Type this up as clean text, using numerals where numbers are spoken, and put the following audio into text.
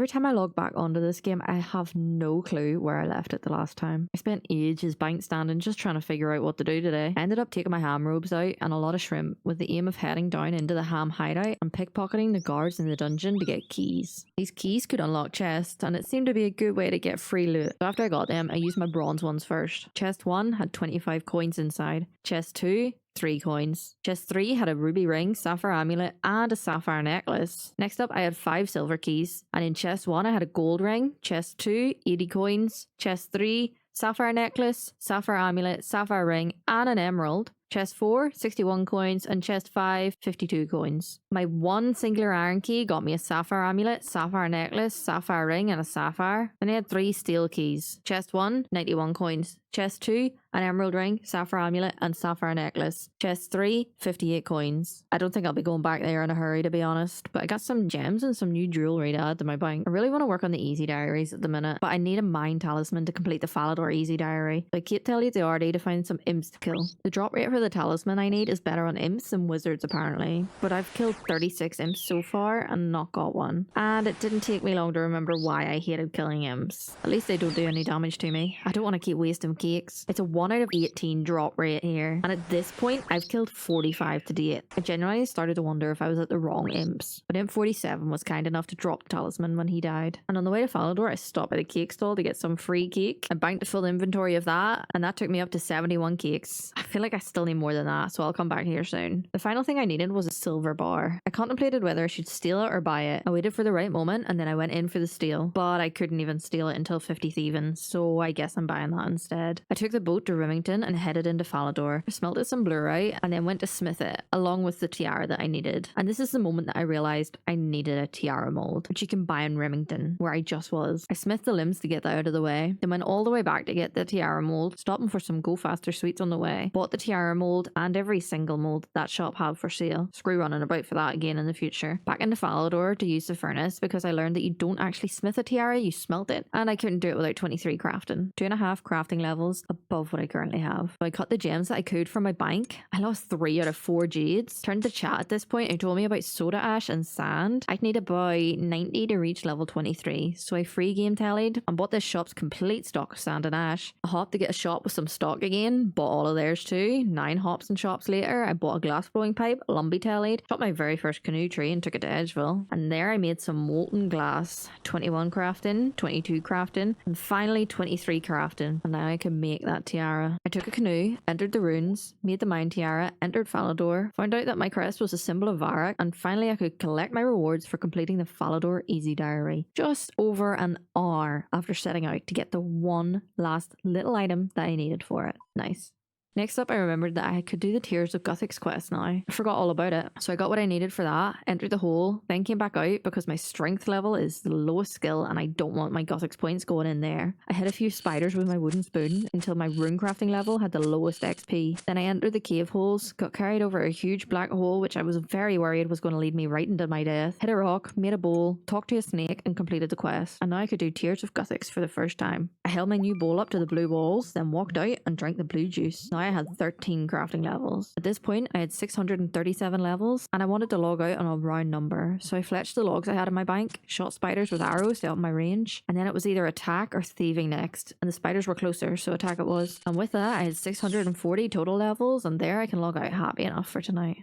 Every time I log back onto this game, I have no clue where I left it the last time. I spent ages bank standing just trying to figure out what to do today. I ended up taking my ham robes out and a lot of shrimp with the aim of heading down into the ham hideout and pickpocketing the guards in the dungeon to get keys. These keys could unlock chests and it seemed to be a good way to get free loot. So after I got them, I used my bronze ones first. Chest 1 had 25 coins inside. Chest 2, 3 coins. Chest 3 had a ruby ring, sapphire amulet, and a sapphire necklace. Next up, I had 5 silver keys. And in chest 1, I had a gold ring. Chest 2, 80 coins. Chest 3, sapphire necklace, sapphire amulet, sapphire ring, and an emerald. Chest 4, 61 coins, and chest 5, 52 coins. My one singular iron key got me a sapphire amulet, sapphire necklace, sapphire ring, and a sapphire. Then I had 3 steel keys. Chest 1, 91 coins. Chest 2, an emerald ring, sapphire amulet, and sapphire necklace. Chest 3, 58 coins. I don't think I'll be going back there in a hurry, to be honest, but I got some gems and some new jewelry to add to my bank. I really want to work on the easy diaries at the minute, but I need a mind talisman to complete the Falador easy diary. I keep telling the RD to find some imps to kill. The drop rate for the talisman I need is better on imps than wizards apparently, but I've killed 36 imps so far and not got one. And it didn't take me long to remember why I hated killing imps. At least they don't do any damage to me. I don't want to keep wasting cakes. It's a 1 out of 18 drop rate here, and at this point I've killed 45 to date. I genuinely started to wonder if I was at the wrong imps, but imp 47 was kind enough to drop the talisman when he died. And on the way to Falador, I stopped at a cake stall to get some free cake. I banked a full inventory of that, and that took me up to 71 cakes. I feel like I still need more than that, so I'll come back here soon. The final thing I needed was a silver bar. I contemplated whether I should steal it or buy it. I waited for the right moment, and then I went in for the steal, but I couldn't even steal it until 50 thieving, so I guess I'm buying that instead. I took the boat to Remington and headed into Falador. I smelted some blurite and then went to smith it, along with the tiara that I needed. And this is the moment that I realised I needed a tiara mold, which you can buy in Remington, where I just was. I smithed the limbs to get that out of the way, then went all the way back to get the tiara mold, stopping for some go faster sweets on the way, bought the tiara mold and every single mold that shop had for sale. Screw running about for that again in the future. Back into Falador to use the furnace because I learned that you don't actually smith a tiara, you smelt it, and I couldn't do it without 23 crafting. 2.5 crafting levels above what I currently have. So I cut the gems that I could from my bank. I lost 3 out of 4 jades. Turned to chat at this point and told me about soda ash and sand. I'd need about 90 to reach level 23, so I free game tallied and bought this shop's complete stock of sand and ash. I hopped to get a shop with some stock again, bought all of theirs too. 9 hops and shops later, I bought a glass blowing pipe, lumpy tallied, shot my very first canoe tree and took it to Edgeville. And there I made some molten glass. 21 crafting, 22 crafting, and finally 23 crafting. And now I can make that tiara. I took a canoe, entered the runes, made the mine tiara, entered Falador, found out that my crest was a symbol of Varrock, and finally I could collect my rewards for completing the Falador easy diary. Just over an hour after setting out to get the one last little item that I needed for it. Nice. Next up, I remembered that I could do the Tears of Guthix quest now. I forgot all about it, so I got what I needed for that, entered the hole, then came back out because my strength level is the lowest skill and I don't want my Guthix points going in there. I hit a few spiders with my wooden spoon until my rune crafting level had the lowest XP. Then I entered the cave holes, got carried over a huge black hole which I was very worried was going to lead me right into my death, hit a rock, made a bowl, talked to a snake and completed the quest. And now I could do Tears of Guthix for the first time. I held my new bowl up to the blue walls, then walked out and drank the blue juice. Now I had 13 crafting levels. At this point, I had 637 levels, and I wanted to log out on a round number, so I fletched the logs I had in my bank, shot spiders with arrows to help my range, and then it was either attack or thieving next, and the spiders were closer, so attack it was. And with that, I had 640 total levels, and there I can log out happy enough for tonight.